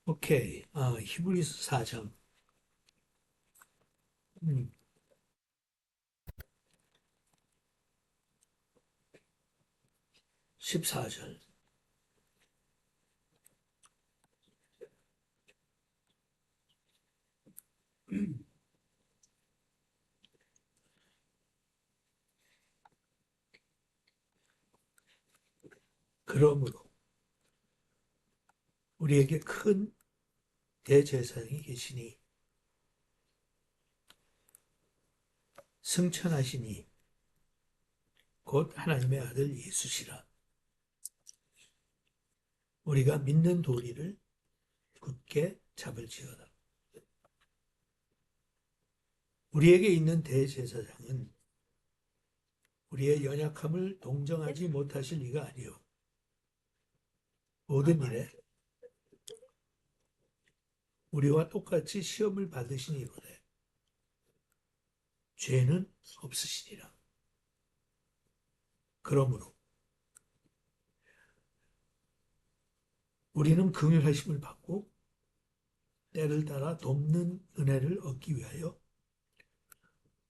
오케이. 히브리서 4장. 14절. 그러므로 우리에게 큰 대제사장이 계시니 승천하시니 곧 하나님의 아들 예수시라. 우리가 믿는 도리를 굳게 잡을지어다. 우리에게 있는 대제사장은 우리의 연약함을 동정하지 못하실 리가 아니요 모든 일에 우리와 똑같이 시험을 받으시니로되 죄는 없으시니라. 그러므로 우리는 긍휼하심을 받고 때를 따라 돕는 은혜를 얻기 위하여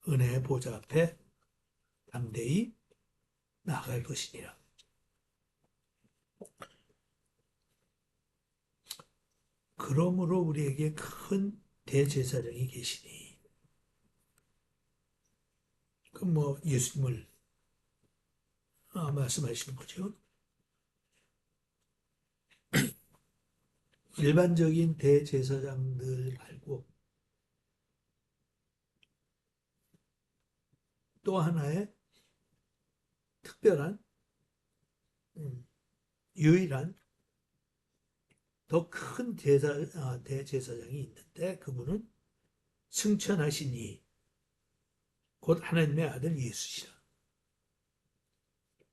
은혜의 보좌 앞에 담대히 나아갈 것이니라. 그러므로 우리에게 큰 대제사장이 계시니, 그 뭐 예수님을 말씀하시는 거죠. 일반적인 대제사장들 말고 또 하나의 특별한, 유일한 더 큰 대제사장이 있는데, 그분은 승천하시니 곧 하나님의 아들 예수시라.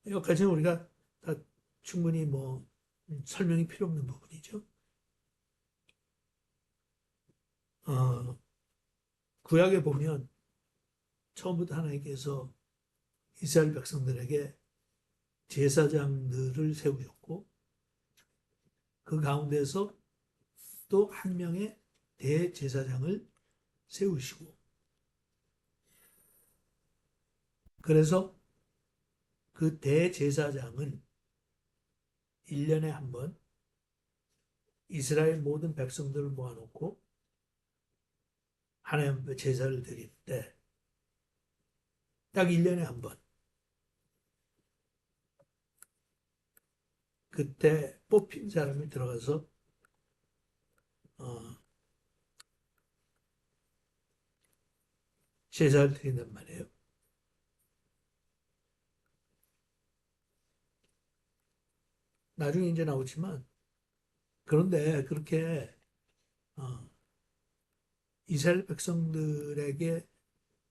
여기까지는 우리가 다 충분히 설명이 필요 없는 부분이죠. 어, 구약에 보면 처음부터 하나님께서 이스라엘 백성들에게 제사장들을 세우셨고, 그 가운데서 또 한 명의 대제사장을 세우시고, 그래서 그 대제사장은 1년에 한 번 이스라엘 모든 백성들을 모아놓고 하나님 앞에 제사를 드리는데, 딱 1년에 한 번, 그때 뽑힌 사람이 들어가서 어, 제사를 드린단 말이에요. 나중에 이제 나오지만, 그런데 그렇게 어, 이스라엘 백성들에게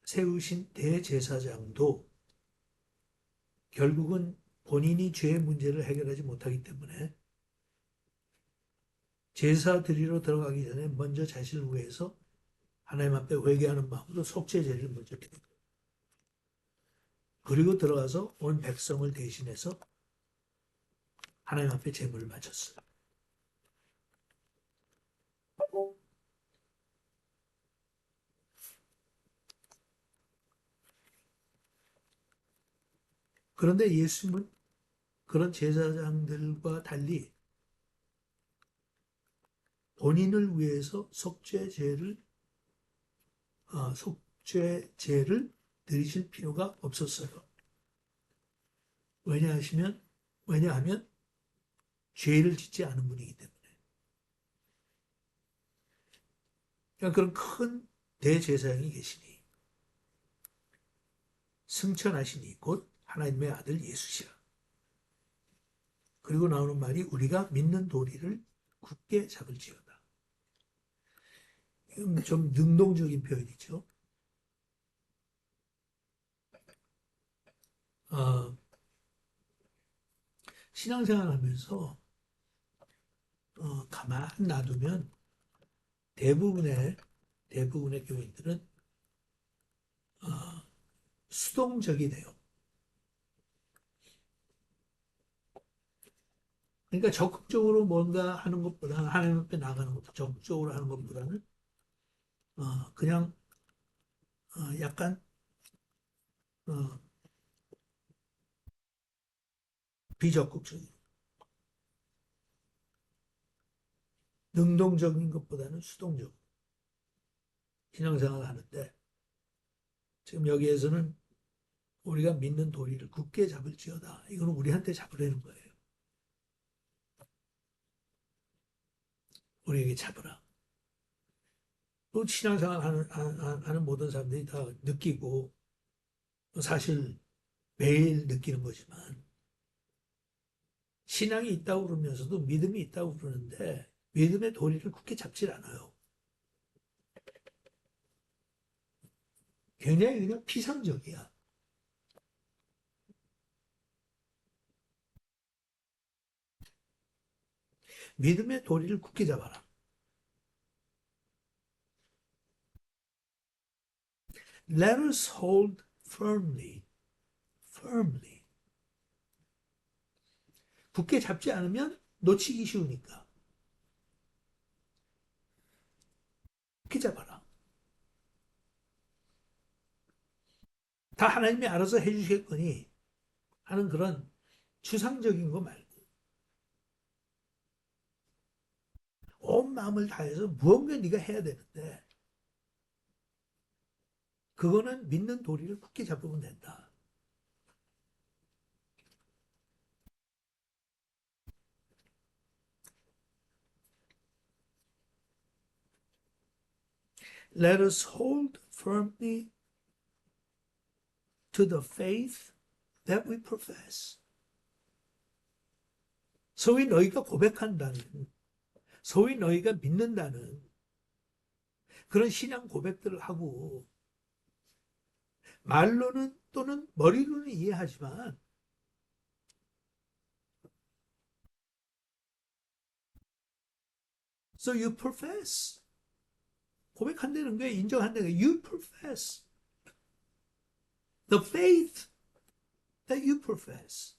세우신 대제사장도 결국은 본인이 죄의 문제를 해결하지 못하기 때문에 제사 드리러 들어가기 전에 먼저 자신을 위해서 하나님 앞에 회개하는 마음으로 속죄 제를 먼저 드리고, 그리고 들어가서 온 백성을 대신해서 하나님 앞에 제물을 바쳤어요. 그런데 예수님은 그런 제사장들과 달리 본인을 위해서 속죄제를 드리실 필요가 없었어요. 왜냐하시면 왜냐하면 죄를 짓지 않은 분이기 때문에. 그러니까 그런 큰 대제사장이 계시니 승천하시니 곧 하나님의 아들 예수시라. 그리고 나오는 말이 우리가 믿는 도리를 굳게 잡을지어다. 좀 능동적인 표현이죠. 어, 신앙생활 하면서 가만 놔두면 대부분의 교인들은 어, 수동적이 돼요. 그러니까 적극적으로 뭔가 하는 것보다는 하나님 앞에 나가는 것도 적극적으로 하는 것보다는 그냥 약간 어, 비적극적인 능동적인 것보다는 수동적 신앙생활을 하는데 지금 여기에서는 우리가 믿는 도리를 굳게 잡을지어다. 이거는 우리한테 잡으라는 거예요. 우리에게 잡으라. 또 신앙생활 하는 모든 사람들이 다 느끼고 사실 매일 느끼는 거지만 신앙이 있다고 그러면서도 믿음이 있다고 그러는데 믿음의 도리를 굳게 잡질 않아요. 굉장히 그냥 피상적이야. 믿음의 도리를 굳게 잡아라. Let us hold firmly, firmly. 굳게 잡지 않으면 놓치기 쉬우니까 굳게 잡아라. 다 하나님이 알아서 해주시겠거니 하는 그런 추상적인 거 말고 온 마음을 다해서 무언가 네가 해야 되는데 그거는 믿는 도리를 굳게 잡으면 된다. Let us hold firmly to the faith that we profess. 소위 너희가 고백한다는, 소위 너희가 믿는다는 그런 신앙 고백들을 하고 말로는 또는 머리로는 이해하지만 so you profess 고백한다는 게 인정한다는 게 you profess the faith that you profess.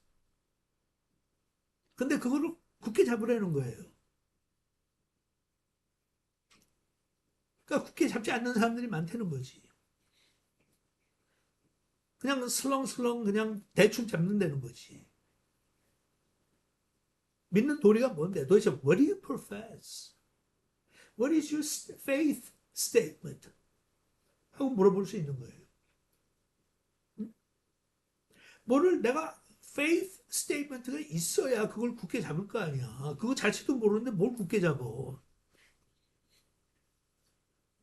근데 그거를 굳게 잡으라는 거예요. 그러니까 굳게 잡지 않는 사람들이 많다는 거지. 그냥 슬렁슬렁 그냥 대충 잡는다는 거지. 믿는 도리가 뭔데? 도대체 what do you profess? What is your faith statement? 하고 물어볼 수 있는 거예요. 뭐를 내가 faith statement가 있어야 그걸 굳게 잡을 거 아니야. 그거 자체도 모르는데 뭘 굳게 잡어.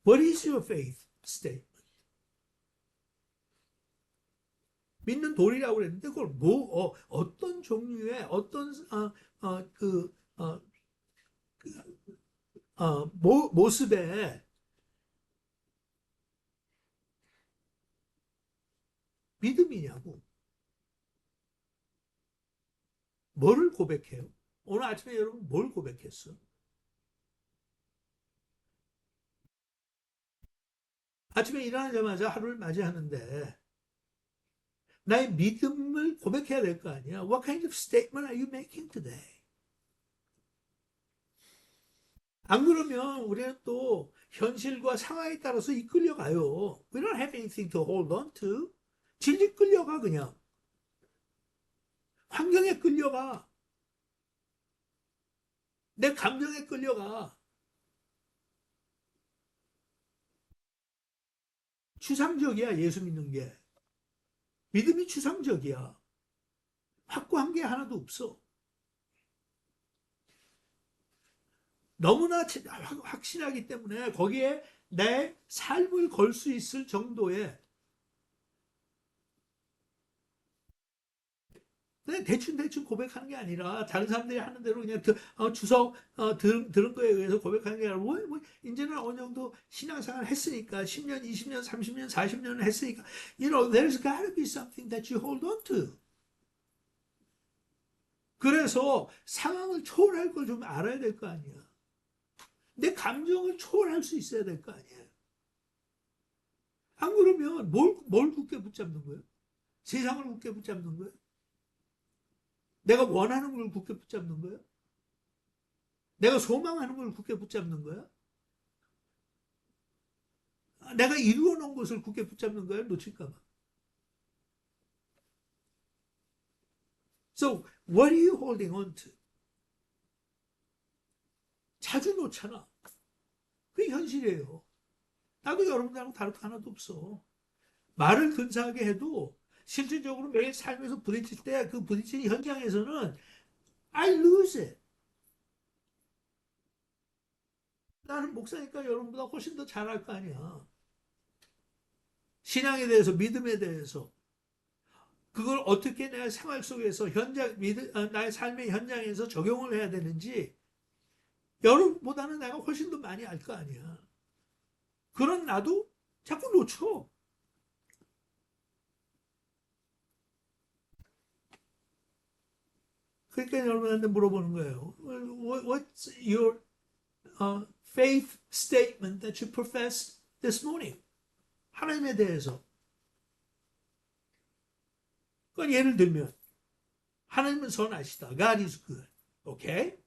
What is your faith statement? 믿는 도리라고 그랬는데 그걸 어떤 종류의 어떤 모습의 믿음이냐고. 뭐를 고백해요? 오늘 아침에 여러분 뭘 고백했어? 아침에 일어나자마자 하루를 맞이하는데 나의 믿음을 고백해야 될 거 아니야. What kind of statement are you making today? 안 그러면 우리는 또 현실과 상황에 따라서 이끌려가요. We don't have anything to hold on to. 질질 끌려가 그냥. 환경에 끌려가. 내 감정에 끌려가. 추상적이야 예수 믿는 게. 믿음이 추상적이야. 확고한 게 하나도 없어. 너무나 확신하기 때문에 거기에 내 삶을 걸 수 있을 정도의 그냥 대충 고백하는 게 아니라 다른 사람들이 하는 대로 그냥 주석 들은 거에 의해서 고백하는 게 아니라 이제는 어느 정도 신앙생활 했으니까 10년, 20년, 30년, 40년을 했으니까 there's got to be something that you hold on to. 그래서 상황을 초월할 걸 좀 알아야 될 거 아니야. 내 감정을 초월할 수 있어야 될 거 아니야. 안 그러면 뭘 굳게 붙잡는 거예요? 세상을 굳게 붙잡는 거예요? 내가 원하는 걸 굳게 붙잡는 거예요? 내가 소망하는 걸 굳게 붙잡는 거야? 내가 이루어 놓은 것을 굳게 붙잡는 거야? 놓칠까 봐. So, what are you holding on to? 자주 놓잖아. 그게 현실이에요. 나도 여러분들하고 다를 거 하나도 없어. 말을 근사하게 해도 실질적으로 매일 삶에서 부딪힐 때 그 부딪히는 현장에서는 I lose it. 나는 목사니까 여러분보다 훨씬 더 잘할 거 아니야. 신앙에 대해서, 믿음에 대해서. 그걸 어떻게 내가 생활 속에서 나의 삶의 현장에서 적용을 해야 되는지 여러분보다는 내가 훨씬 더 많이 알 거 아니야. 그런 나도 자꾸 놓쳐. 그러니까 여러분한테 물어보는 거예요. What's your faith statement that you profess this morning? 하나님에 대해서. 그건 예를 들면 하나님은 선하시다. God is good. Okay?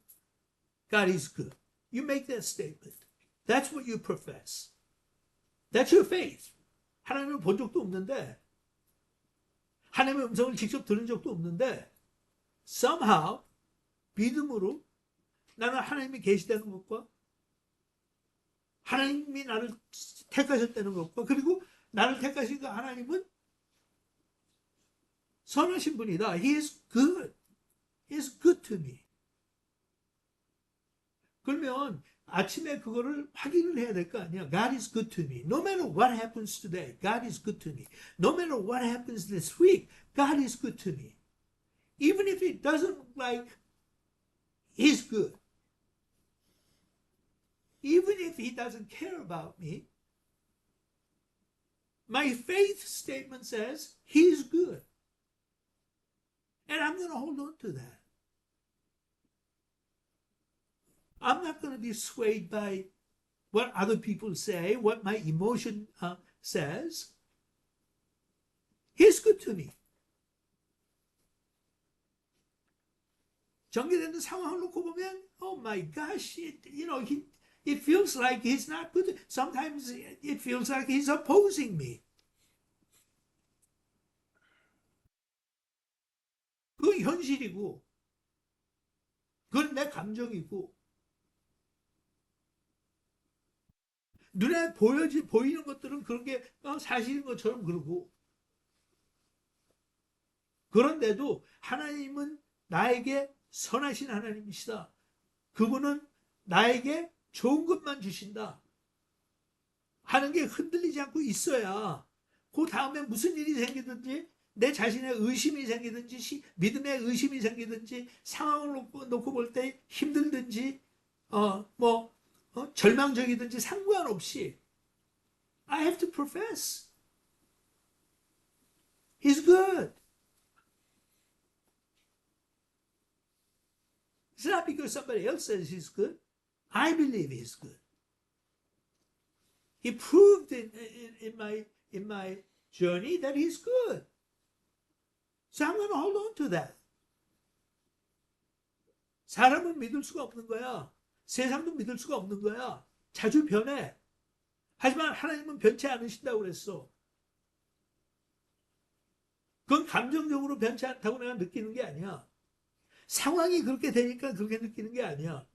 God is good. You make that statement. That's what you profess. That's your faith. 하나님을 본 적도 없는데 하나님의 음성을 직접 들은 적도 없는데 somehow 믿음으로 나는 하나님이 계시다는 것과 하나님이 나를 택하셨다는 것과 그리고 나를 택하신 그 하나님은 선하신 분이다. He is good. He is good to me. 그러면 아침에 그거를 확인을 해야 될 거 아니야. God is good to me. No matter what happens today, God is good to me. No matter what happens this week, God is good to me. Even if it doesn't look like He's good. Even if He doesn't care about me, my faith statement says He's good. And I'm going to hold on to that. I'm not going to be swayed by what other people say, what my emotion says. He's good to me. 전개되는 상황을 놓고 보면, oh my gosh, it feels like he's not good. Sometimes it feels like he's opposing me. 그 현실이고, 그건 내 감정이고, 눈에 보이는 것들은 그런 게 사실인 것처럼 그러고, 그런데도 하나님은 나에게 선하신 하나님이시다. 그분은 나에게 좋은 것만 주신다. 하는 게 흔들리지 않고 있어야 그 다음에 무슨 일이 생기든지 내 자신의 의심이 생기든지 믿음의 의심이 생기든지 상황을 놓고 볼 때 힘들든지 절망적이든지 상관없이 I have to profess He's good. It's not because somebody else says He's good. I believe He's good. He proved in my journey that He's good. So I'm going to hold on to that. 사람은 믿을 수가 없는 거야. 세상도 믿을 수가 없는 거야. 자주 변해. 하지만 하나님은 변치 않으신다고 그랬어. 그건 감정적으로 변치 않다고 내가 느끼는 게 아니야. 상황이 그렇게 되니까 그렇게 느끼는 게 아니야.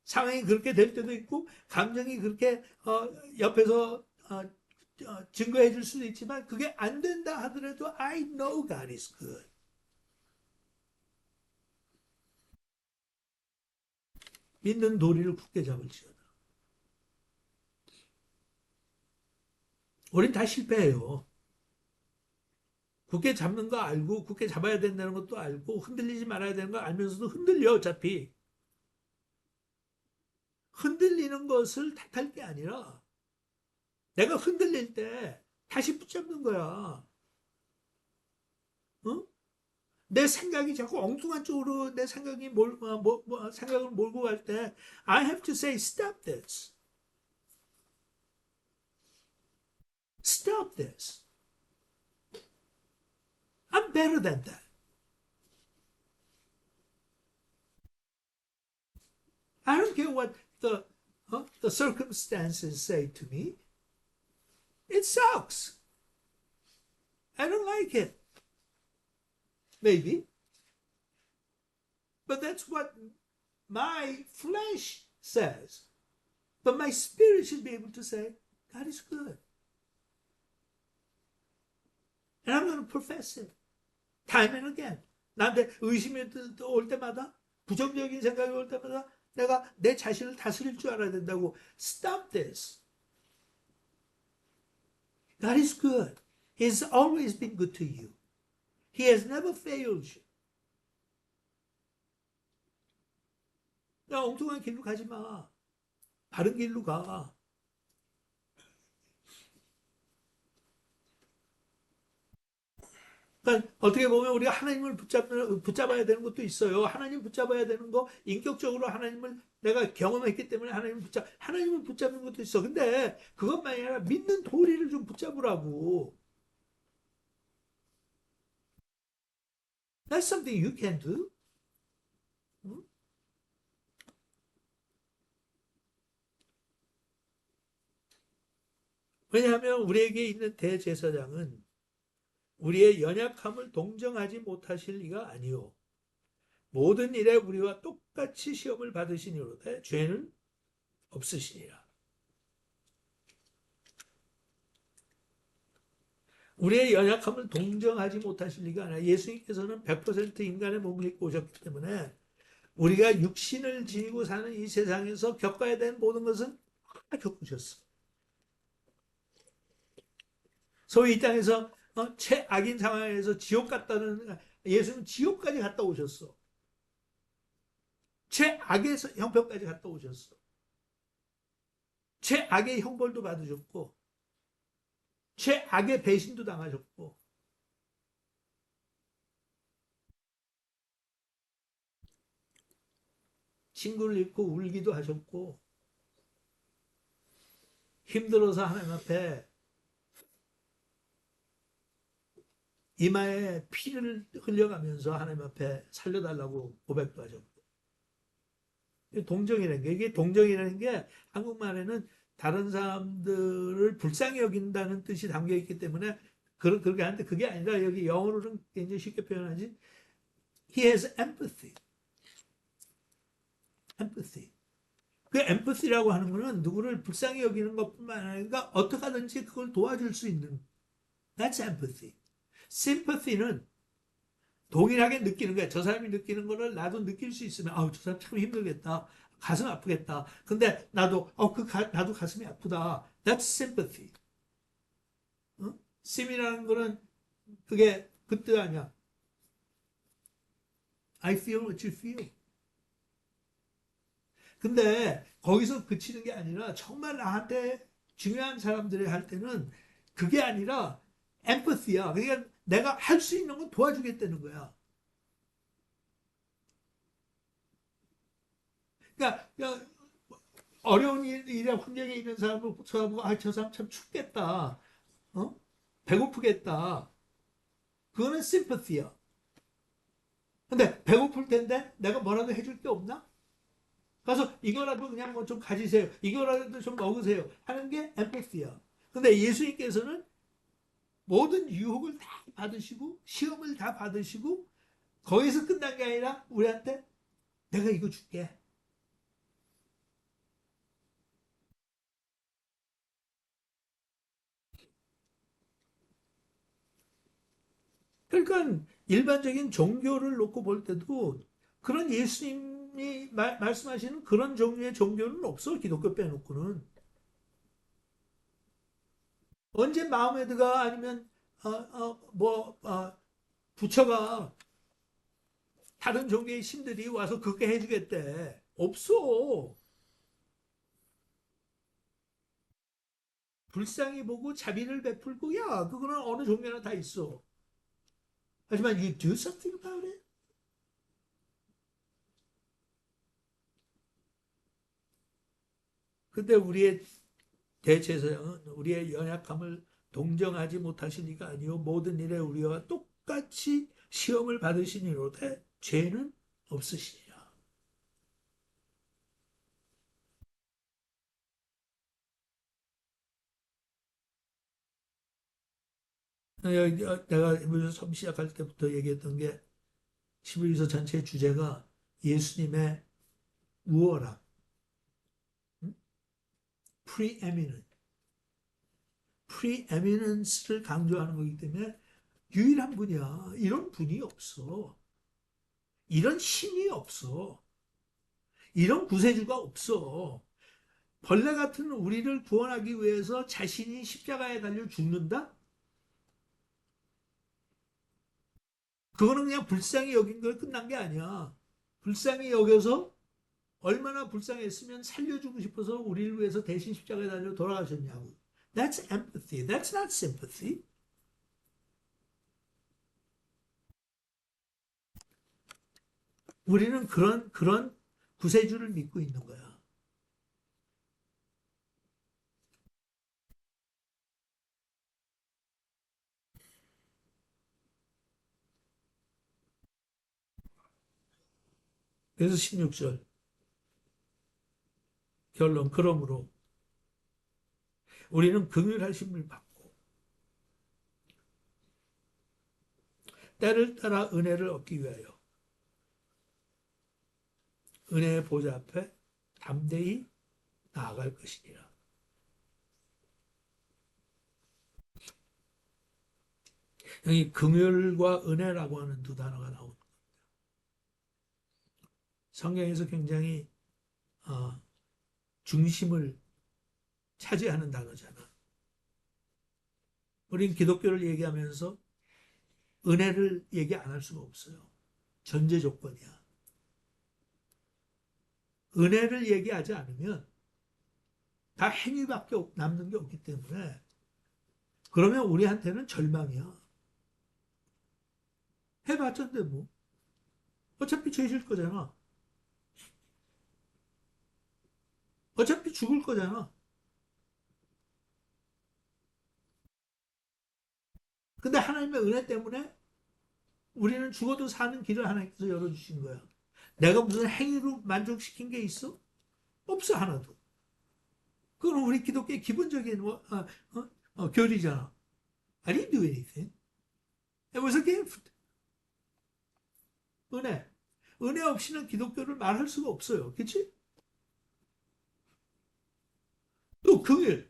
상황이 그렇게 될 때도 있고 감정이 그렇게 옆에서 증거해 줄 수도 있지만 그게 안 된다 하더라도 I know God is good. 믿는 도리를 굳게 잡을지어다. 우린 다 실패해요. 굳게 잡는 거 알고 굳게 잡아야 된다는 것도 알고 흔들리지 말아야 되는 거 알면서도 흔들려 어차피. 흔들리는 것을 탓할 게 아니라 내가 흔들릴 때 다시 붙잡는 거야. 어? 내 생각이 자꾸 엉뚱한 쪽으로 내 생각이 생각을 몰고 갈 때 I have to say stop this. Stop this. I'm better than that. I don't care what the circumstances say to me. It sucks. I don't like it. Maybe. But that's what my flesh says. But my spirit should be able to say, God is good. And I'm going to profess it. Time and again. 나한테 의심이 올 때마다, 부정적인 생각이 올 때마다 내가 내 자신을 다스릴 줄 알아야 된다고. Stop this. God is good. He has always been good to you. He has never failed you. 야, 엉뚱한 길로 가지 마. 바른 길로 가. 그러니까 어떻게 보면 우리가 하나님을 붙잡아야 되는 것도 있어요. 하나님 붙잡아야 되는 거, 인격적으로 하나님을 내가 경험했기 때문에 하나님을 붙잡는 것도 있어. 근데 그것만이 아니라 믿는 도리를 좀 붙잡으라고. That's something you can do. 응? 왜냐하면 우리에게 있는 대제사장은 우리의 연약함을 동정하지 못하실 리가 아니요. 모든 일에 우리와 똑같이 시험을 받으시니로되 죄는 없으시니라. 우리의 연약함을 동정하지 못하실 리가 아니라 예수님께서는 100% 인간의 몸을 입고 오셨기 때문에 우리가 육신을 지니고 사는 이 세상에서 겪어야 되는 모든 것은 다 겪으셨어. 소위 이 땅에서 최악인 상황에서 지옥 갔다는 예수는 지옥까지 갔다 오셨어. 최악의 형편까지 갔다 오셨어. 최악의 형벌도 받으셨고 최악의 배신도 당하셨고 친구를 잃고 울기도 하셨고 힘들어서 하나님 앞에 이마에 피를 흘려가면서 하나님 앞에 살려달라고 고백도 하셨고 동정이라는 게 이게 동정이라는 게 한국말에는 다른 사람들을 불쌍히 여긴다는 뜻이 담겨 있기 때문에 그렇게 하는데 그게 아니라 여기 영어로는 굉장히 쉽게 표현하지 He has empathy. empathy. 그 empathy라고 하는 거는 누구를 불쌍히 여기는 것뿐만 아니라 어떻게 하든지 그걸 도와줄 수 있는 That's empathy. sympathy는 동일하게 느끼는 거야. 저 사람이 느끼는 거를 나도 느낄 수 있으면 아우 저 사람 참 힘들겠다. 가슴 아프겠다. 근데 나도 나도 가슴이 아프다. That's sympathy. 어? sim이라는 거는 그게 그 뜻 아니야. I feel what you feel. 근데 거기서 그치는 게 아니라 정말 나한테 중요한 사람들이 할 때는 그게 아니라 empathy야. 그러니까 내가 할 수 있는 건 도와주겠다는 거야. 그러니까 어려운 일에 환경에 있는 사람을 쳐다보고 저 사람 참 춥겠다. 어? 배고프겠다. 그거는 심퍼티야. 근데 배고플 텐데 내가 뭐라도 해줄 게 없나? 가서 이거라도 그냥 뭐 좀 가지세요. 이거라도 좀 먹으세요. 하는 게 엠패티야. 근데 예수님께서는 모든 유혹을 다 받으시고 시험을 다 받으시고 거기서 끝난 게 아니라 우리한테 내가 이거 줄게. 그러니까 일반적인 종교를 놓고 볼 때도 그런 예수님이 말씀하시는 그런 종류의 종교는 없어. 기독교 빼놓고는. 언제 마흐메드가 아니면 부처가 다른 종교의 신들이 와서 그렇게 해주겠대. 없어. 불쌍히 보고 자비를 베풀고 야 그거는 어느 종교나 다 있어. 하지만 you do something about it. 근데 우리의 대제사장은 우리의 연약함을 동정하지 못하실 리가 아니요 모든 일에 우리와 똑같이 시험을 받으시니로되 죄는 없으시니라. 내가 처음 시작할 때부터 얘기했던 게 11서 전체의 주제가 예수님의 우월함, 음? preeminent, preeminence를 강조하는 거기 때문에 유일한 분이야. 이런 분이 없어. 이런 신이 없어. 이런 구세주가 없어. 벌레 같은 우리를 구원하기 위해서 자신이 십자가에 달려 죽는다? 그거는 그냥 불쌍히 여긴 걸 끝난 게 아니야. 불쌍히 여겨서 얼마나 불쌍했으면 살려주고 싶어서 우리를 위해서 대신 십자가에 달려 돌아가셨냐고. That's empathy. That's not sympathy. 우리는 그런 구세주를 믿고 있는 거야. 그래서 16절 결론. 그러므로 우리는 긍휼하심을 받고 때를 따라 은혜를 얻기 위하여 은혜의 보좌 앞에 담대히 나아갈 것이니라. 여기 긍휼과 은혜라고 하는 두 단어가 나옵니다. 성경에서 굉장히 어, 중심을 차지하는 단어잖아. 우린 기독교를 얘기하면서 은혜를 얘기 안 할 수가 없어요. 전제 조건이야. 은혜를 얘기하지 않으면 다 행위밖에 남는 게 없기 때문에 그러면 우리한테는 절망이야. 해봤자인데 뭐. 어차피 죄질 거잖아. 어차피 죽을 거잖아. 근데 하나님의 은혜 때문에 우리는 죽어도 사는 길을 하나님께서 열어주신 거야. 내가 무슨 행위로 만족시킨 게 있어? 없어, 하나도. 그건 우리 기독교의 기본적인 교리잖아. I didn't do anything. It was a gift. 은혜. 은혜 없이는 기독교를 말할 수가 없어요. 그치? 또 긍휼.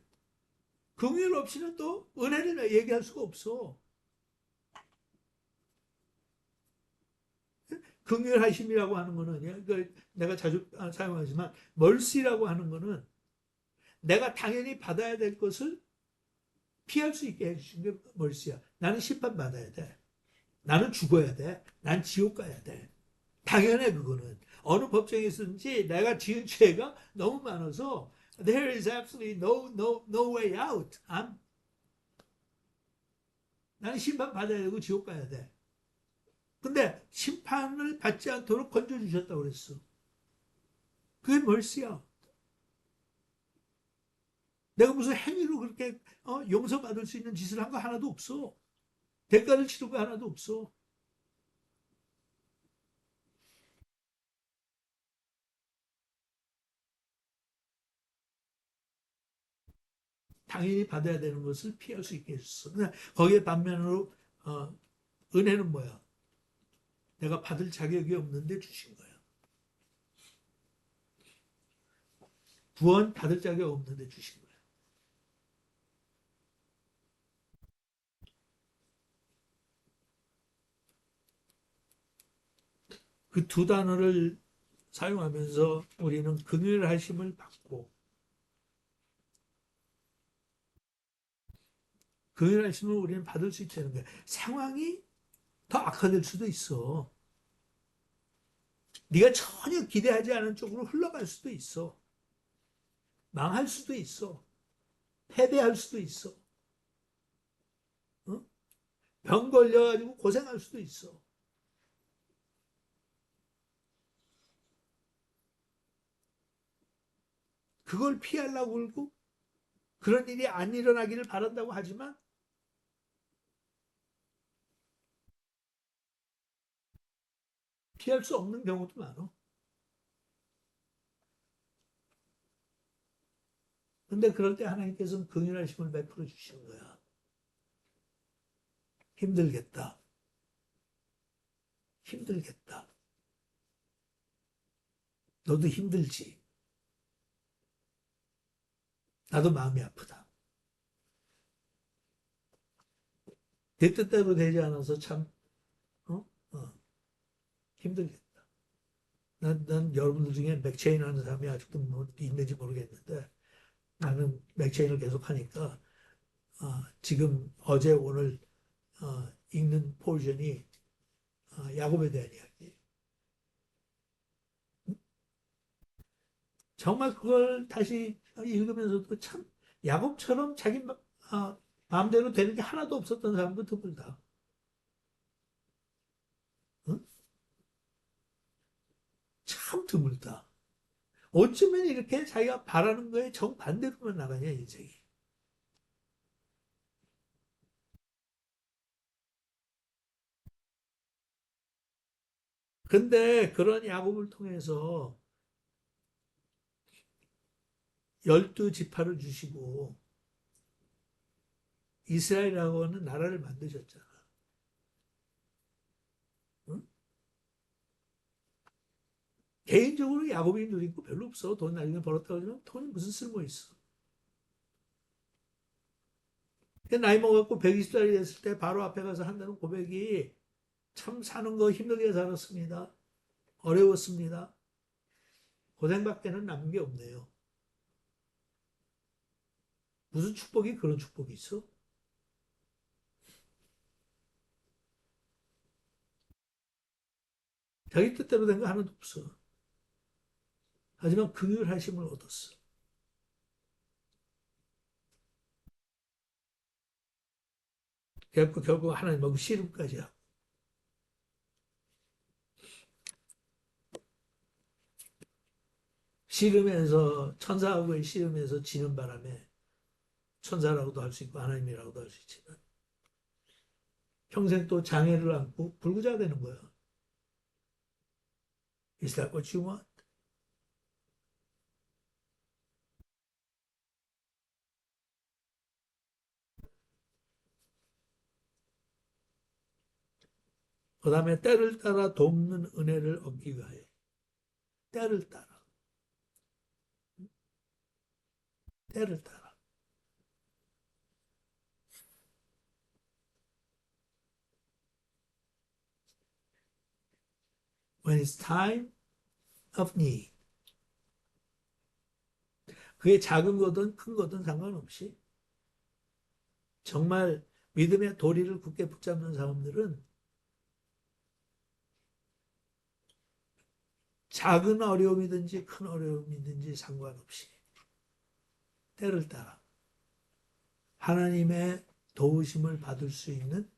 긍휼 없이는 또 은혜를 얘기할 수가 없어. 긍휼하심이라고 하는 거는 내가 자주 사용하지만 멀시라고 하는 거는 내가 당연히 받아야 될 것을 피할 수 있게 해주신 게 멀시야. 나는 심판받아야 돼. 나는 죽어야 돼. 난 지옥 가야 돼. 당연해 그거는. 어느 법정에 있든지 내가 지은 죄가 너무 많아서 there is absolutely no way out. 나는 심판받아야 되고 지옥 가야 돼. 근데 심판을 받지 않도록 건져주셨다고 그랬어. 그게 멀시야. 내가 무슨 행위로 그렇게 용서받을 수 있는 짓을 한 거 하나도 없어. 대가를 치른 거 하나도 없어. 당연히 받아야 되는 것을 피할 수 있게 해줬어. 근데 거기에 반면으로 은혜는 뭐야? 내가 받을 자격이 없는데 주신 거야. 구원 받을 자격이 없는데 주신 거야. 그 두 단어를 사용하면서 우리는 긍휼하심을 받고 긍휼하심을 우리는 받을 수 있다는 거야. 상황이 더 악화될 수도 있어. 네가 전혀 기대하지 않은 쪽으로 흘러갈 수도 있어. 망할 수도 있어. 패배할 수도 있어. 어? 병 걸려가지고 고생할 수도 있어. 그걸 피하려고 그러고 그런 일이 안 일어나기를 바란다고 하지만 피할 수 없는 경우도 많아. 근데 그럴 때 하나님께서는 긍휼하심을 베풀어 주시는 거야. 힘들겠다. 힘들겠다. 너도 힘들지. 나도 마음이 아프다. 내 뜻대로 되지 않아서 참, 어? 어, 힘들겠다. 난 여러분들 중에 맥체인 하는 사람이 아직도 뭐 있는지 모르겠는데 나는 맥체인을 계속 하니까 지금 어제 오늘 읽는 포션이 야곱에 대한 이야기. 정말 그걸 다시 읽으면서도 참 야곱처럼 자기 마음대로 되는 게 하나도 없었던 사람도 드물다. 응? 참 드물다. 어쩌면 이렇게 자기가 바라는 거에 정반대로만 나가냐, 인생이. 근데 그런 야곱을 통해서 12지파를 주시고 이스라엘이라고 하는 나라를 만드셨잖아. 응? 개인적으로 야곱이 누린 거 별로 없어. 돈 나중에 벌었다고 하지만 돈이 무슨 쓸모 있어. 나이 먹었고 120살이 됐을 때 바로 앞에 가서 한다는 고백이 참 사는 거 힘들게 살았습니다. 어려웠습니다. 고생밖에는 남은 게 없네요. 무슨 축복이 그런 축복이 있어? 자기 뜻대로 된 거 하나도 없어. 하지만 긍휼하심을 얻었어. 결국 하나님하고 씨름까지 하고. 씨름에서 천사하고의 씨름에서 지는 바람에 천사라고도 할 수 있고 하나님이라고도 할 수 있지만 평생 또 장애를 안고 불구자 되는 거야. Is that what you want? 그 다음에 때를 따라 돕는 은혜를 얻기 위하여. 때를 따라. 때를 따라. When it's time of need. 그게 작은 거든 큰 거든 상관없이 정말 믿음의 도리를 굳게 붙잡는 사람들은 작은 어려움이든지 큰 어려움이든지 상관없이 때를 따라 하나님의 도우심을 받을 수 있는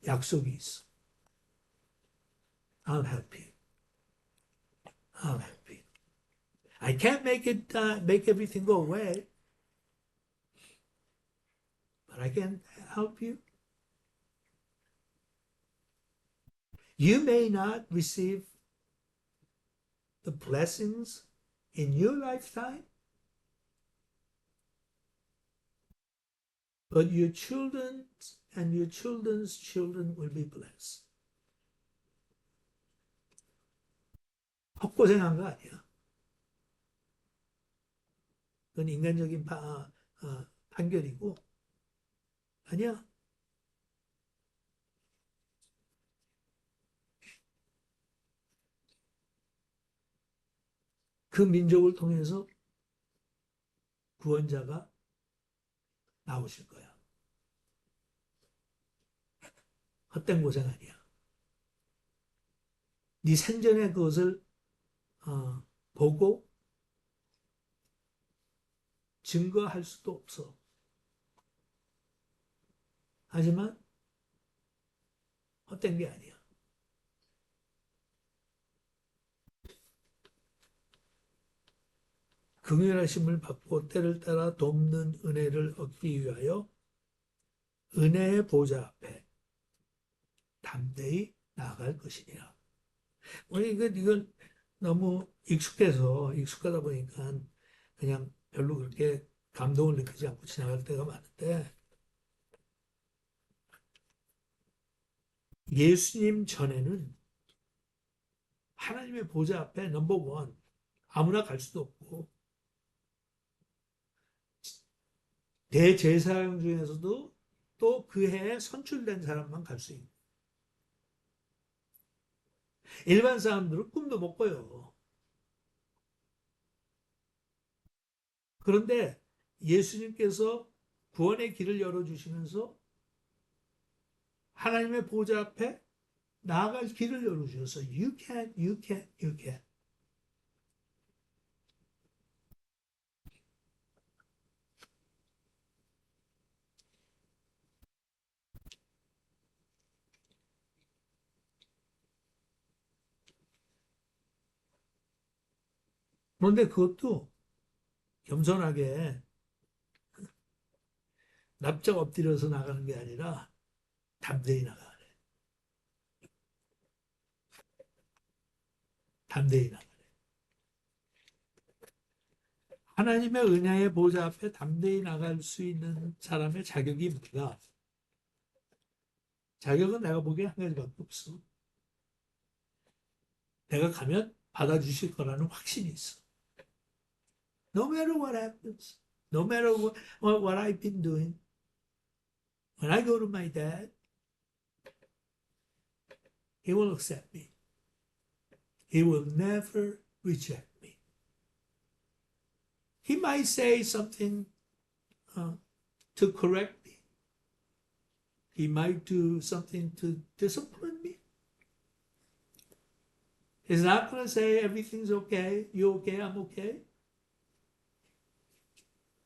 약속이 있어. I'll help you. I'll help you. I can't make everything go away, but I can help you. You may not receive the blessings in your lifetime, but your children and your children's children will be blessed. 헛고생한 거 아니야. 그건 인간적인 판결이고 아니야. 그 민족을 통해서 구원자가 나오실 거야. 헛된 고생 아니야. 네 생전에 그것을 보고 증거할 수도 없어. 하지만 헛된 게 아니야. 긍휼하심을 받고 때를 따라 돕는 은혜를 얻기 위하여 은혜의 보좌 앞에 담대히 나아갈 것이니라. 우리 이건 너무 익숙하다 보니까 그냥 별로 그렇게 감동을 느끼지 않고 지나갈 때가 많은데 예수님 전에는 하나님의 보좌 앞에 넘버 원 아무나 갈 수도 없고 대제사장 중에서도 또 그 해에 선출된 사람만 갈 수 있고 일반 사람들은 꿈도 못 꿔요. 그런데 예수님께서 구원의 길을 열어주시면서 하나님의 보좌 앞에 나아갈 길을 열어주셔서 you can, you can, you can. 그런데 그것도 겸손하게 납작 엎드려서 나가는 게 아니라 담대히 나가래. 담대히 나가래. 하나님의 은혜의 보좌 앞에 담대히 나갈 수 있는 사람의 자격이 뭐가? 자격은 내가 보기에 한 가지밖에 없어. 내가 가면 받아주실 거라는 확신이 있어. No matter what happens, no matter what I've been doing, when I go to my dad, he will accept me. He will never reject me. He might say something uh, to correct me. He might do something to disappoint me. He's not going to say everything's okay, you okay, I'm okay.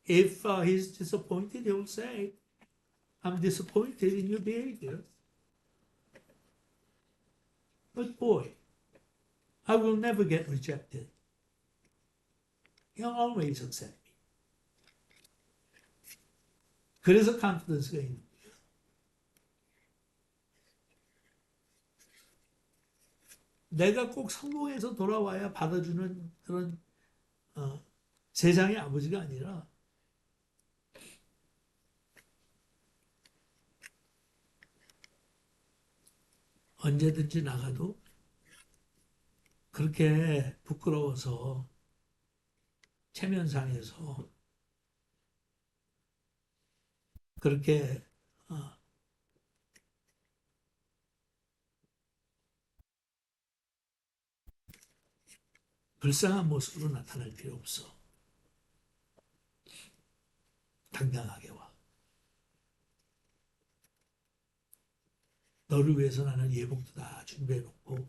If he's disappointed, he'll say, I'm disappointed in your behavior. But boy, I will never get rejected. He'll always accept me. 그래서 컨피던스가 있는 거예요. 내가 꼭 성공해서 돌아와야 받아주는 그런 세상의 아버지가 아니라 언제든지 나가도 그렇게 부끄러워서 체면상에서 그렇게 불쌍한 모습으로 나타날 필요 없어. 당당하게 와. 너를 위해서 나는 예복도 다 준비해놓고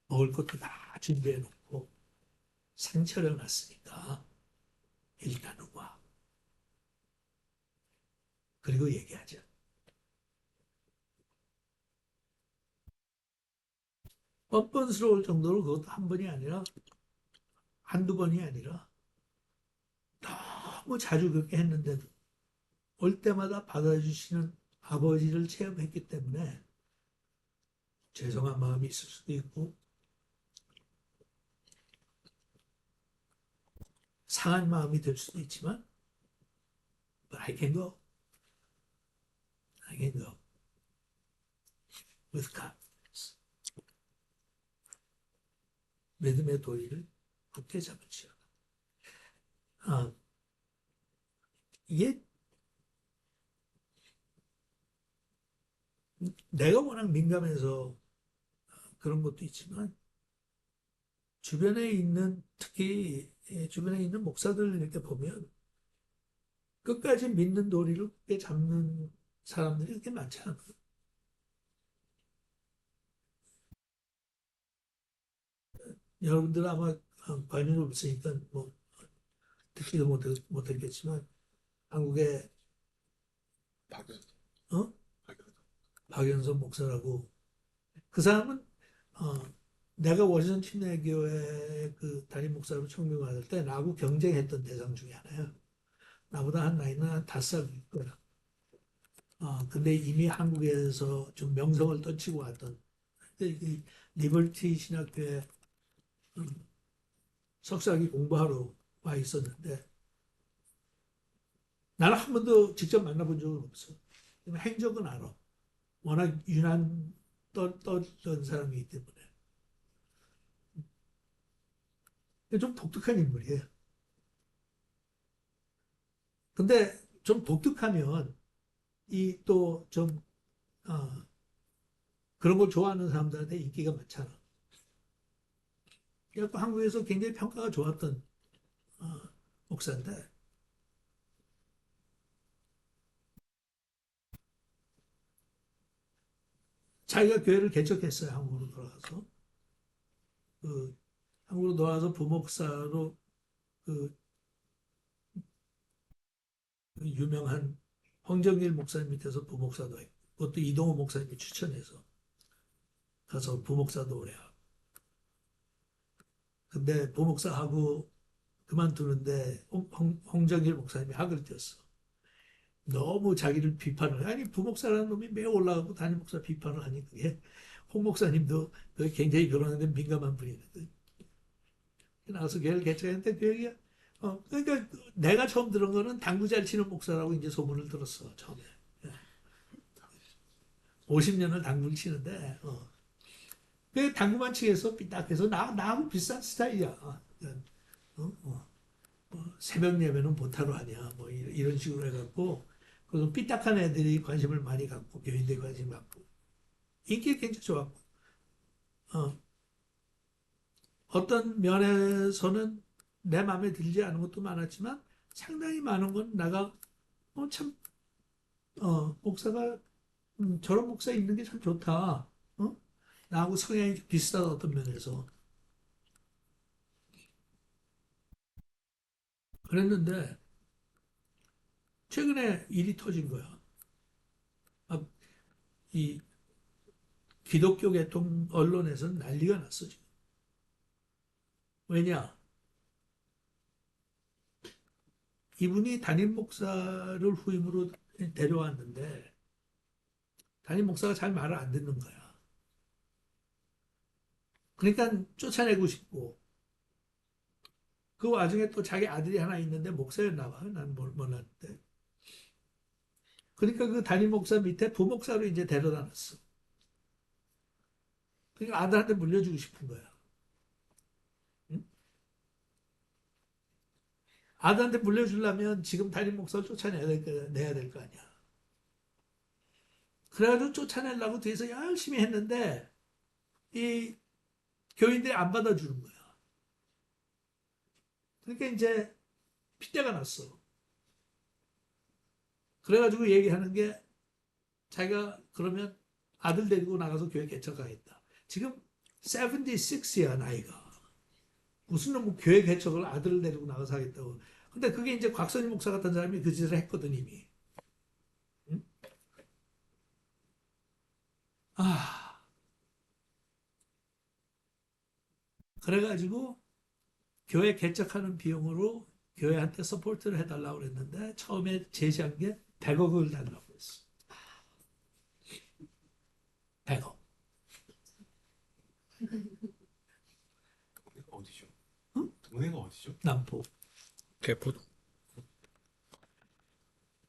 먹을 것도 다 준비해놓고 상 차려놨으니까 일단은 와. 그리고 얘기하자. 뻔뻔스러울 정도로 그것도 한 번이 아니라 한두 번이 아니라 너무 자주 그렇게 했는데도 올 때마다 받아주시는 아버지를 체험했기 때문에 죄송한 마음이 있을 수도 있고 상한 마음이 들 수도 있지만 But I can go. I can go with confidence. 믿음의 도리를 굳게 잡을지어다. 이게 내가 워낙 민감해서 그런 것도 있지만 주변에 있는 특히 주변에 있는 목사들 이렇게 보면 끝까지 믿는 도리를 굳게 잡는 사람들이 그렇게 많지 않아요. 여러분들 아마 관심이 없으니까 뭐 듣지도 못했겠지만 한국의 어? 박연선 목사라고 그 사람은 어, 내가 워싱턴 침례교회 그 담임 목사로 청명을 받을 때 나하고 경쟁했던 대상 중에 하나야. 나보다 한 나이는 한 5살 거야. 근데 이미 한국에서 좀 명성을 떨치고 왔던 이 리버티 신학교에 석사학위 공부하러 와 있었는데 나는 한 번도 직접 만나본 적은 없어. 행적은 알아. 워낙 유난 떠던 사람이기 때문에. 좀 독특한 인물이에요. 근데 좀 독특하면 이 또 좀 그런 걸 좋아하는 사람들한테 인기가 많잖아. 그래서 한국에서 굉장히 평가가 좋았던 어, 목사인데 자기가 교회를 개척했어요. 한국으로 돌아가서. 그 한국으로 돌아와서 부목사로 그 유명한 황정일 목사님 밑에서 부목사도 했고 그것도 이동호 목사님이 추천해서 가서 부목사도 오래 하고 근데 부목사하고 그만두는데 홍정일 목사님이 학을 띄었어. 너무 자기를 비판을 아니 부목사라는 놈이 매우 올라가고 담임 목사 비판을 하니 그게 홍 목사님도 굉장히 그러는 데 민감한 분이거든. 나가서 교회를 개척했는데 그 얘기가 그러니까 내가 처음 들은 거는 당구 잘 치는 목사라고 이제 소문을 들었어 처음에. 50년을 당구를 치는데 그 당구만 치겠어 삐딱해서 나하고 비슷한 스타일이야. 새벽 예배는 보타로 하냐 뭐 이런 식으로 해갖고 그래서 삐딱한 애들이 관심을 많이 갖고 교인들이 관심 갖고 인기 굉장히 좋았고 어, 어떤 면에서는 내 마음에 들지 않은 것도 많았지만 상당히 많은 건 내가 참 목사가 저런 목사 있는 게 참 좋다. 나하고 성향이 비슷하다 어떤 면에서 그랬는데 최근에 일이 터진 거야. 막 이 기독교 계통 언론에서는 난리가 났어 지금. 왜냐? 이분이 담임 목사를 후임으로 데려왔는데 담임 목사가 잘 말을 안 듣는 거야. 그러니까 쫓아내고 싶고 그 와중에 또 자기 아들이 하나 있는데 목사였나 봐. 난 몰랐는데. 그러니까 그 담임 목사 밑에 부목사로 이제 데려다 놨어. 그러니까 아들한테 물려주고 싶은 거야. 응? 아들한테 물려주려면 지금 담임 목사를 내야 될 거 아니야. 그래가지고 쫓아내려고 뒤에서 열심히 했는데 이 교인들이 안 받아주는 거야. 그러니까 이제 핏대가 났어. 그래가지고 얘기하는 게 자기가 그러면 아들 데리고 나가서 교회 개척하겠다. 지금 76이야 나이가. 무슨 놈 교회 개척을 아들을 데리고 나가서 하겠다고. 근데 그게 이제 곽선희 목사 같은 사람이 그 짓을 했거든 이미. 응? 아 그래가지고 교회 개척하는 비용으로 교회한테 서포트를 해달라고 그랬는데 처음에 제시한 게 100억을 달라고 했어. 100억. 어디죠? 응? 동네가 어디죠? 남포. 개포.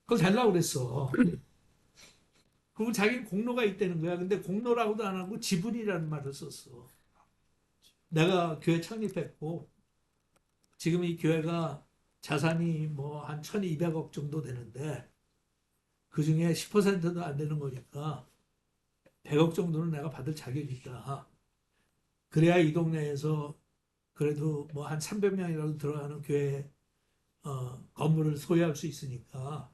그걸 달라고 그랬어. 그리고 자기는 공로가 있다는 거야. 근데 공로라고도 안 하고 지분이라는 말을 썼어. 내가 교회 창립했고 지금 이 교회가 자산이 뭐 한 1200억 정도 되는데 그 중에 10%도 안 되는 거니까 100억 정도는 내가 받을 자격이 있다. 그래야 이 동네에서 그래도 뭐 한 300명이라도 들어가는 교회 건물을 소유할 수 있으니까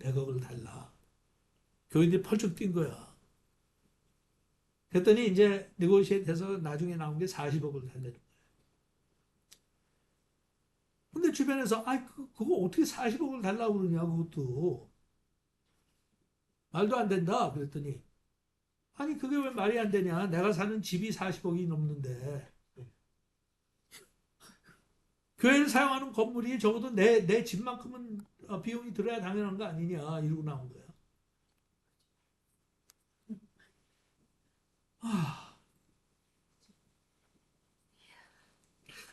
100억을 달라. 교인들이 펄쩍 뛴 거야. 그랬더니 이제 네고시에이트해서 나중에 나온 게 40억을 달래는 거야. 근데 주변에서 그거 어떻게 40억을 달라고 그러냐 그것도 말도 안 된다 그랬더니 아니 그게 왜 말이 안 되냐 내가 사는 집이 40억이 넘는데 교회를 사용하는 건물이 적어도 내 집만큼은 비용이 들어야 당연한 거 아니냐 이러고 나온 거야.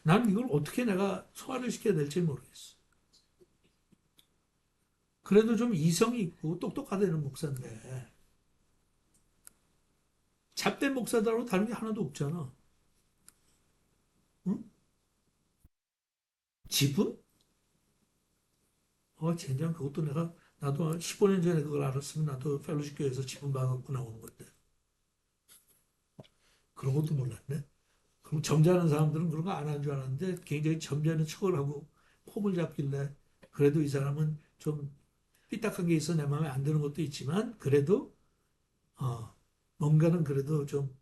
난 이걸 어떻게 내가 소화를 시켜야 될지 모르겠어. 그래도 좀 이성이 있고 똑똑하다는 목사인데 잡된 목사들하고 다른 게 하나도 없잖아. 응? 지분? 젠장 그것도 나도 15년 전에 그걸 알았으면 나도 펠로십 교회에서 지분 받아갖고 나오는 건데 그런 것도 몰랐네. 그럼 점잖은 사람들은 그런 거 안 한 줄 알았는데 굉장히 점잖은 척을 하고 폼을 잡길래 그래도 이 사람은 좀 삐딱한 게 있어 내 마음에 안 드는 것도 있지만 그래도 어, 뭔가는 그래도 좀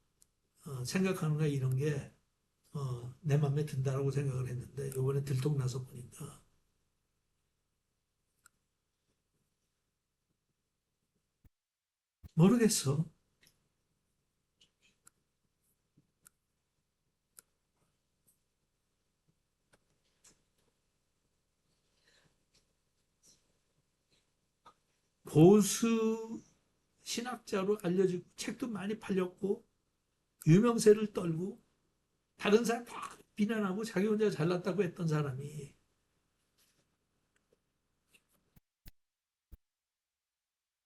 생각하는 거 이런 게 내 마음에 든다라고 생각을 했는데 요번에 들통나서 보니까 모르겠어. 보수 신학자로 알려지고 책도 많이 팔렸고 유명세를 떨고 다른 사람 다 비난하고 자기 혼자 잘났다고 했던 사람이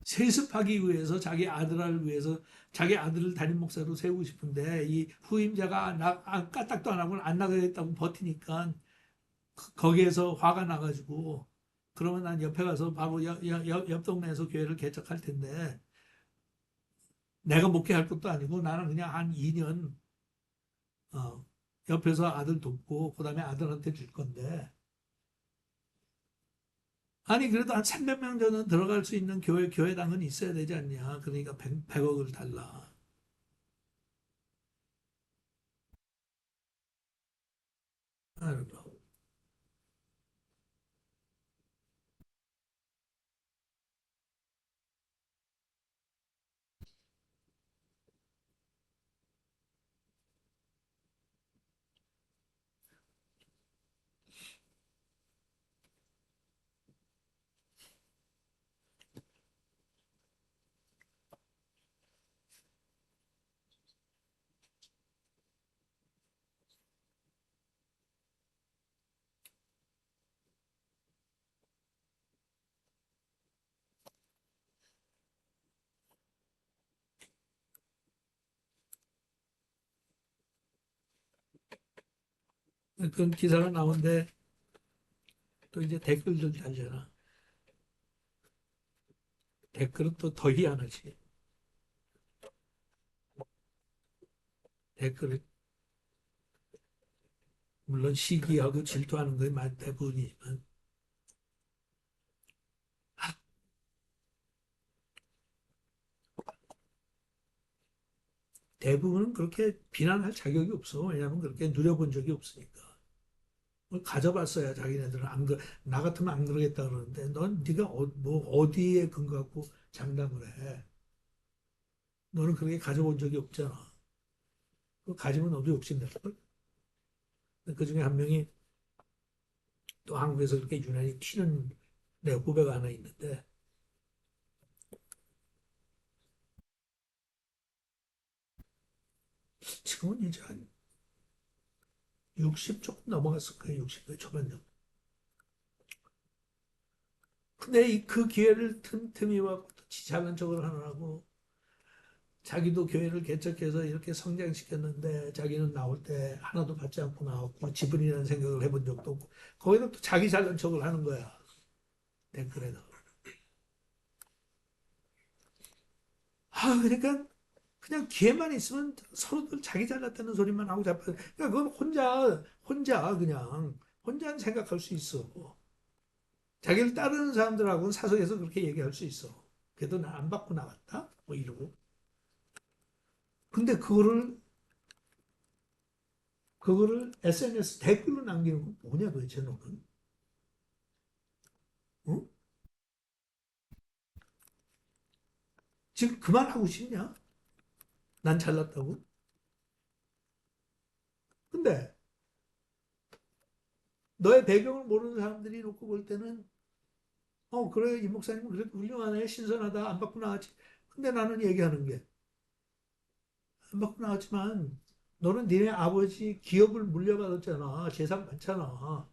세습하기 위해서 자기 아들을 위해서 자기 아들을 담임 목사로 세우고 싶은데 이 후임자가 까딱도 안 하고 안 나가겠다고 버티니까 거기에서 화가 나가지고 그러면 난 옆에 가서 바로 옆 동네에서 교회를 개척할 텐데 내가 목회할 것도 아니고 나는 그냥 한 2년 어, 옆에서 아들 돕고 그다음에 아들한테 줄 건데 아니 그래도 한 300명 정도 들어갈 수 있는 교회당은 있어야 되지 않냐. 그러니까 100억을 달라. 아이고. 그런 기사가 나오는데 또 이제 댓글들 달잖아. 댓글은 또 더 희한하지. 댓글을 물론 시기하고 질투하는 거에 대부분이지만 대부분은 그렇게 비난할 자격이 없어. 왜냐하면 그렇게 누려본 적이 없으니까. 뭘 가져봤어야 자기네들은 나 같으면 안 그러겠다 그러는데 넌 네가 뭐 어디에 근거 갖고 장담을 해. 너는 그렇게 가져본 적이 없잖아. 그 가지면 너도 욕심낼걸? 그 중에 한 명이 또 한국에서 그렇게 유난히 튀는 내 후배가 하나 있는데 지금은 이제 한 60 조금 넘어갔을 거예요. 60대 초반 정도. 근데 그 기회를 틈틈이 와서 지작은 척을 하느라고 자기도 교회를 개척해서 이렇게 성장시켰는데 자기는 나올 때 하나도 받지 않고 나왔고 지분이라는 생각을 해본 적도 없고 거기다 또 자기 잘난 척을 하는 거야. 댓글에다. 그러니까 그냥 기회만 있으면 서로들 자기 잘났다는 소리만 하고 자빠. 그러니까 그건 혼자 그냥 혼자 생각할 수 있어. 자기를 따르는 사람들하고는 사석에서 그렇게 얘기할 수 있어. 그래도 난 안 받고 나왔다? 뭐 이러고. 근데 그거를 SNS 댓글로 남기는 건 뭐냐 도대체 너는? 어? 지금 그만하고 싶냐? 난 잘났다고? 근데 너의 배경을 모르는 사람들이 놓고 볼 때는 그래 이 목사님은 그래도 훌륭하네 신선하다 안 받고 나왔지. 근데 나는 얘기하는 게 안 받고 나왔지만 너는 니네 아버지 기업을 물려받았잖아. 재산 많잖아. 어?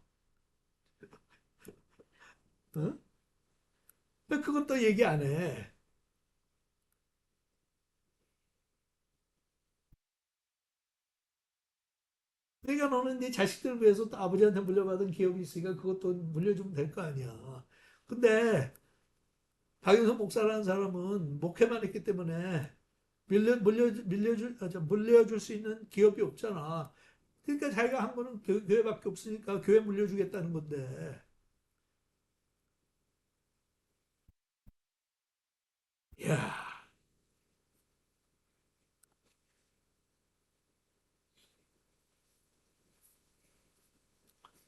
왜 그건 또 얘기 안 해? 그러니까 너는 네 자식들 위해서 또 아버지한테 물려받은 기업이 있으니까 그것도 물려주면 될 거 아니야. 근데 박영선 목사라는 사람은 목회만 했기 때문에 물려줄 수 있는 기업이 없잖아. 그러니까 자기가 한 거는 교회밖에 없으니까 교회 물려주겠다는 건데. 이야,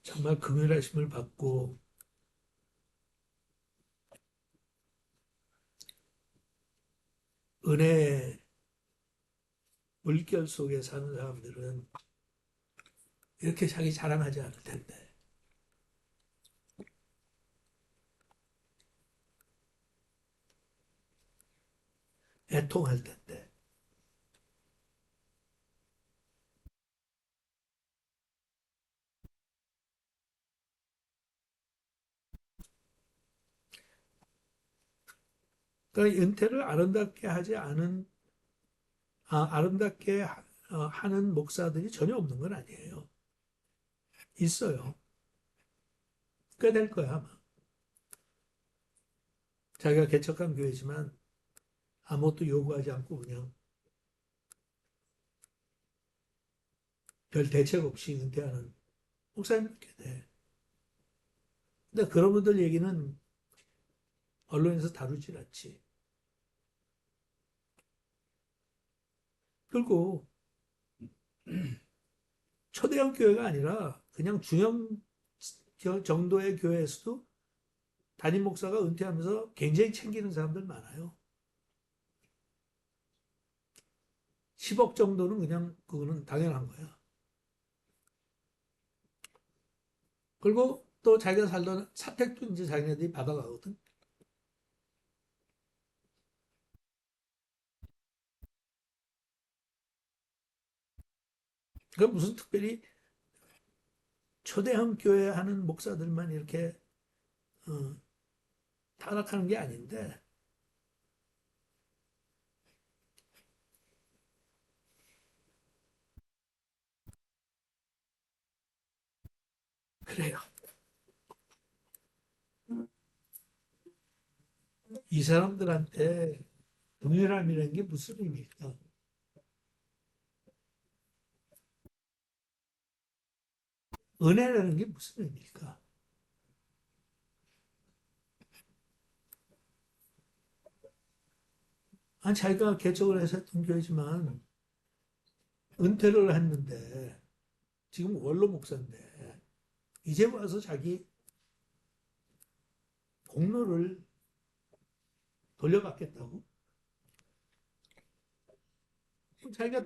정말 긍휼하심을 받고 은혜의 물결 속에 사는 사람들은 이렇게 자기 자랑하지 않을 텐데. 애통할 텐데. 그러니까 은퇴를 아름답게 하지 않은, 아름답게 하는 목사들이 전혀 없는 건 아니에요. 있어요. 꽤 될 거야, 아마. 자기가 개척한 교회지만 아무것도 요구하지 않고 그냥 별 대책 없이 은퇴하는 목사님 꽤 돼. 근데 그런 분들 얘기는 언론에서 다루질 않지. 그리고 초대형 교회가 아니라 그냥 중형 정도의 교회에서도 담임 목사가 은퇴하면서 굉장히 챙기는 사람들 많아요. 10억 정도는 그냥 그거는 당연한 거야. 그리고 또 자기가 살던 사택도 이제 자기네들이 받아가거든. 그러니까 무슨 특별히 초대형 교회 하는 목사들만 이렇게 어, 타락하는 게 아닌데 그래요. 이 사람들한테 동일함이라는 게 무슨 의미일까? 은혜라는 게 무슨 의미일까? 아니, 자기가 개척을 해서 했던 교회지만 은퇴를 했는데 지금 원로 목사인데 이제 와서 자기 공로를 돌려받겠다고? 자기가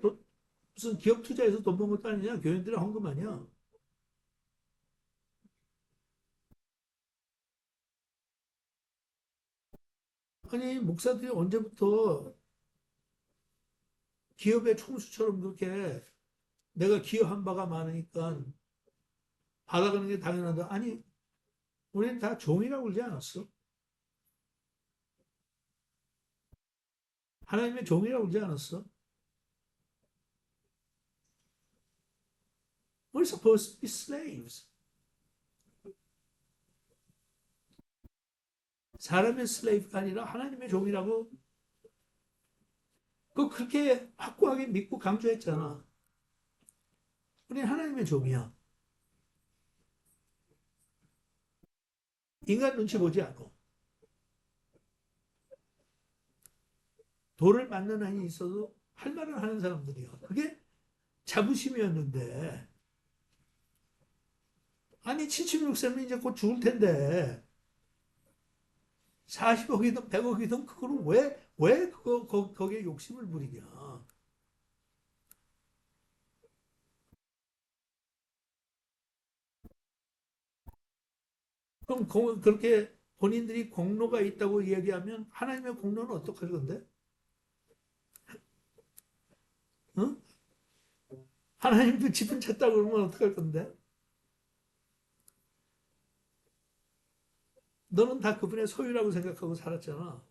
무슨 기업 투자해서 돈 번 것도 아니냐? 교인들의 헌금 아니야? 아니, 목사들이 언제부터 기업의 총수처럼 그렇게 내가 기여한 바가 많으니까 받아가는 게 당연하다. 아니, 우리는 다 종이라고 그러지 않았어? 하나님의 종이라고 그러지 않았어? We're supposed to be slaves. 사람의 슬레이브가 아니라 하나님의 종이라고 그렇게 확고하게 믿고 강조했잖아. 우리는 하나님의 종이야. 인간 눈치 보지 않아. 돌을 맞는 한이 있어도 할 말을 하는 사람들이야. 그게 자부심이었는데 아니 76세면 이제 곧 죽을 텐데 40억이든 100억이든 그거를 왜 거기에 욕심을 부리냐. 그럼 그렇게 본인들이 공로가 있다고 이야기하면 하나님의 공로는 어떡할 건데? 응? 하나님도 지분 찾다고 그러면 어떡할 건데? 너는 다 그분의 소유라고 생각하고 살았잖아.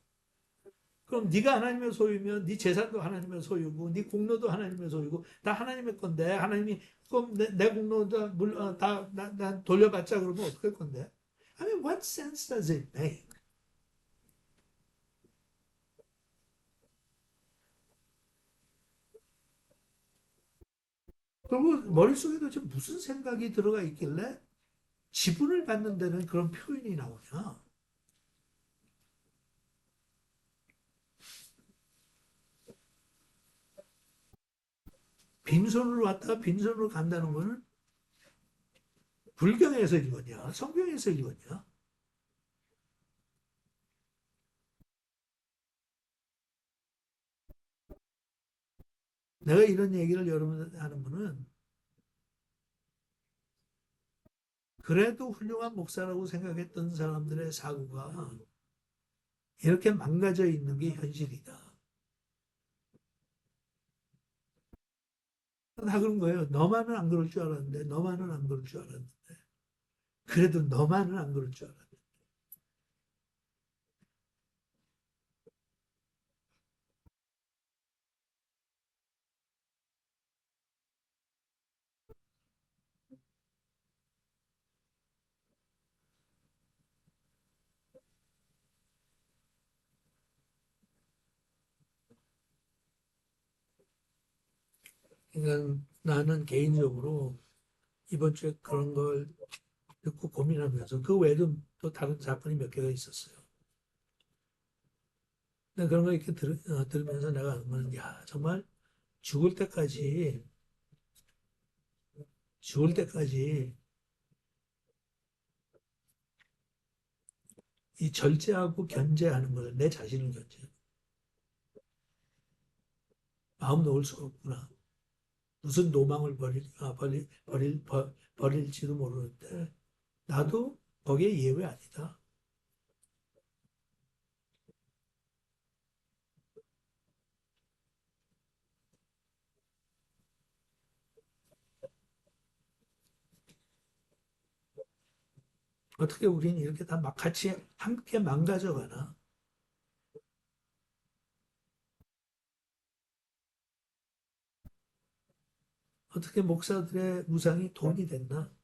그럼 네가 하나님의 소유면 네 재산도 하나님의 소유고 네 공로도 하나님의 소유고 다 하나님의 건데 하나님이 그럼 내 공로 다 돌려받자 그러면 어떡할 건데? I mean, what sense does it make? 그리고 머릿속에 도대체 무슨 생각이 들어가 있길래 지분을 받는 데는 그런 표현이 나오냐? 빈손으로 왔다가 빈손으로 간다는 거는 불경에서 이거냐? 성경에서 이거냐? 내가 이런 얘기를 여러분한테 하는 거는 그래도 훌륭한 목사라고 생각했던 사람들의 사고가 이렇게 망가져 있는 게 현실이다. 다 그런 거예요. 너만은 안 그럴 줄 알았는데, 너만은 안 그럴 줄 알았는데. 그래도 너만은 안 그럴 줄 알았는데. 그러니까 나는 개인적으로 이번 주에 그런 걸 듣고 고민하면서 그 외에도 또 다른 사건이 몇 개가 있었어요. 근데 그런 걸 이렇게 들으면서 내가 하는 거는, 야, 정말 죽을 때까지, 죽을 때까지 이 절제하고 견제하는 거를 내 자신을 견제. 마음 놓을 수가 없구나. 무슨 노망을 버릴지도 모르는데, 나도 거기에 예외 아니다. 어떻게 우리는 이렇게 다 막 같이 함께 망가져 가나? 어떻게 목사들의 무상이 돈이 됐나?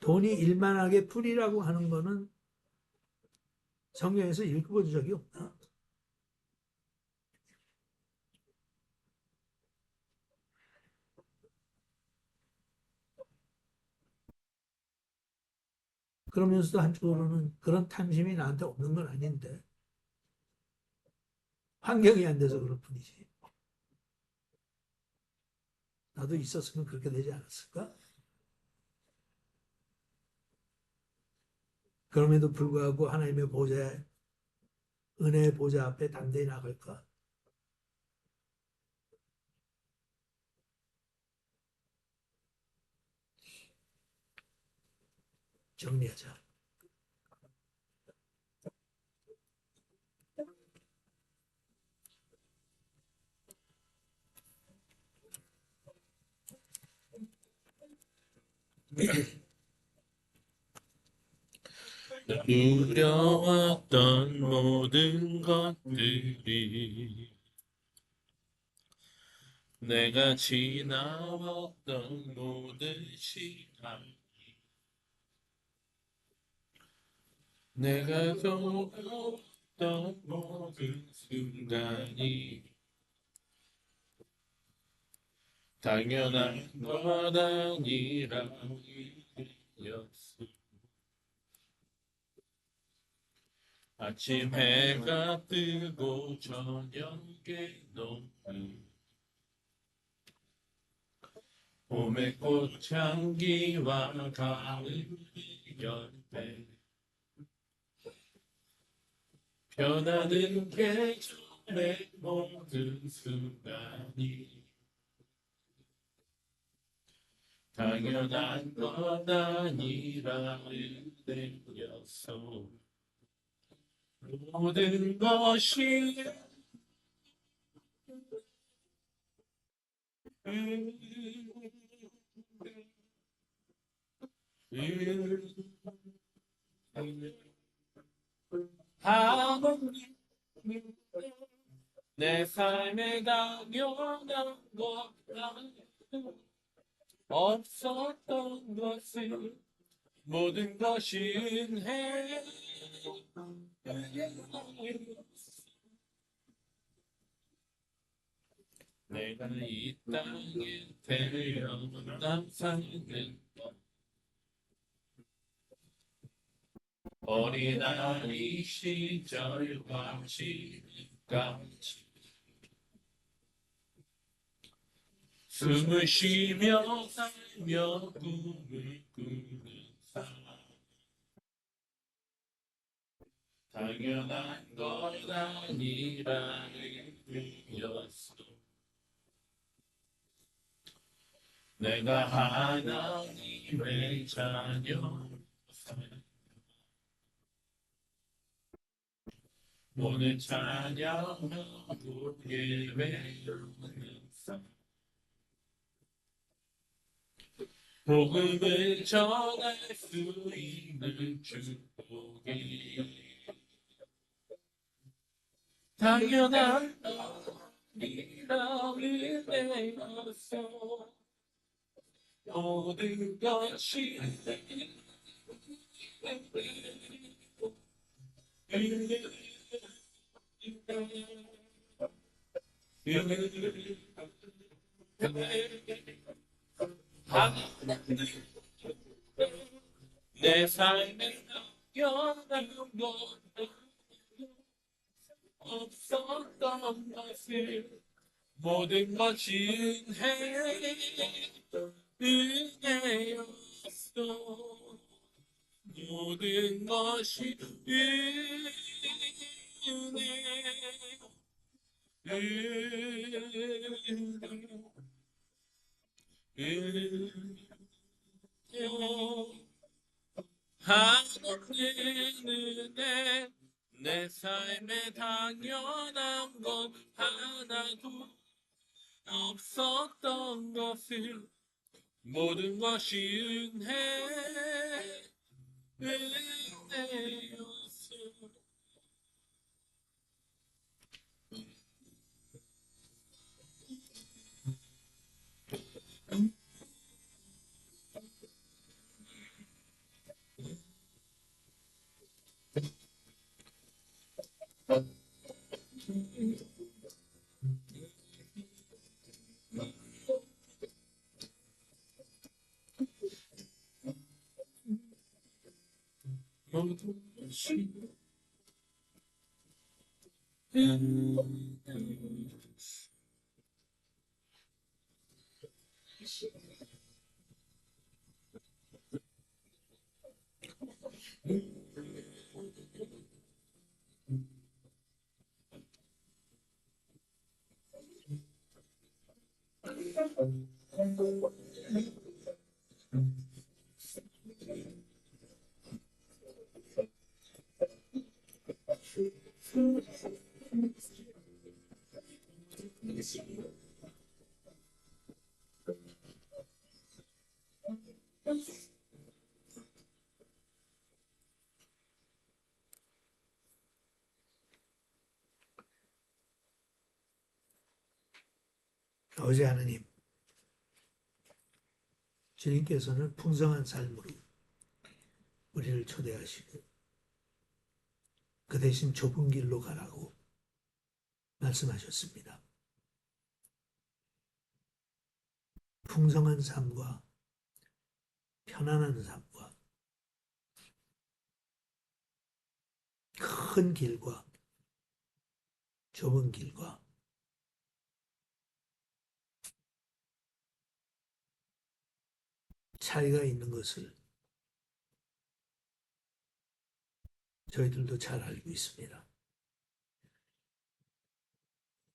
돈이 일만하게 풀이라고 하는 거는 성경에서 읽어본 적이 없나? 그러면서도 한쪽으로는 그런 탐심이 나한테 없는 건 아닌데, 환경이 안 돼서 그럴 뿐이지. 나도 있었으면 그렇게 되지 않았을까? 그럼에도 불구하고 하나님의 보좌에, 은혜의 보좌 앞에 담대히 나갈까? 정리하자. 누려왔던 모든 것들이 내가 지나왔던 모든 시간 내가 겪었던 모든 순간이 당연한 것 아니라 이었어. 아침 해가 뜨고 저녁에 녹는 봄의 꽃향기와 가을의 열매 변하는 계절의 모든 순간이 당연한 것 아니라 은혜였어. 모든 것이 하나님 내 삶에 당연한 것 없었던 것을 모든 것이 은혜 내가 이 땅에 태어난 사는 어린아이 시절과 지금까지 숨을 쉬며 살며 꿈을 꾸는 삶 당연한 건 아니라는 의미였어 내가 하나님의 자녀 오늘 찬양하고 예배하는 삶 복음을 전할 수 있는 축복이 당연한 일이라는 내였어 모든 것이 내 삶에 당연한 것 없었던 것을 모든 것이 은혜였어 모든 것이 하나님은 내 삶에 당연한 것 하나도 없었던 것을 모든 것이 은혜였어 모든 것이 은혜였어 아버지 하나님, 주님께서는 풍성한 삶으로 우리를 초대하시고 그 대신 좁은 길로 가라고 말씀하셨습니다. 풍성한 삶과 편안한 삶과 큰 길과 좁은 길과 차이가 있는 것을 저희들도 잘 알고 있습니다.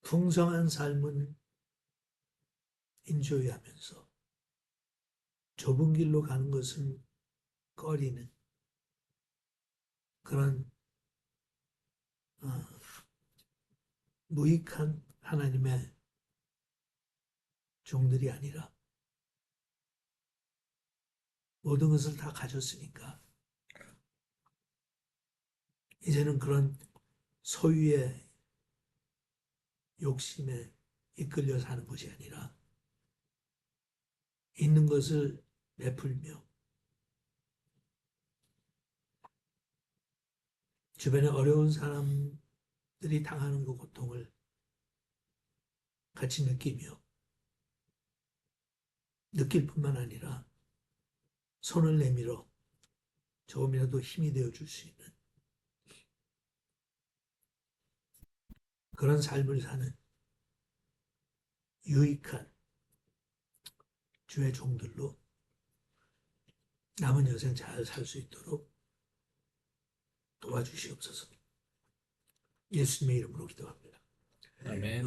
풍성한 삶은 인조이하면서 좁은 길로 가는 것은 꺼리는 그런 무익한 하나님의 종들이 아니라 모든 것을 다 가졌으니까 이제는 그런 소유의 욕심에 이끌려 사는 것이 아니라 있는 것을 베풀며 주변에 어려운 사람들이 당하는 그 고통을 같이 느끼며 느낄 뿐만 아니라 손을 내밀어 조금이라도 힘이 되어 줄 수 있는 그런 삶을 사는 유익한 주의 종들로 남은 여생 잘 살 수 있도록 도와주시옵소서. 예수님의 이름으로 기도합니다. 아멘.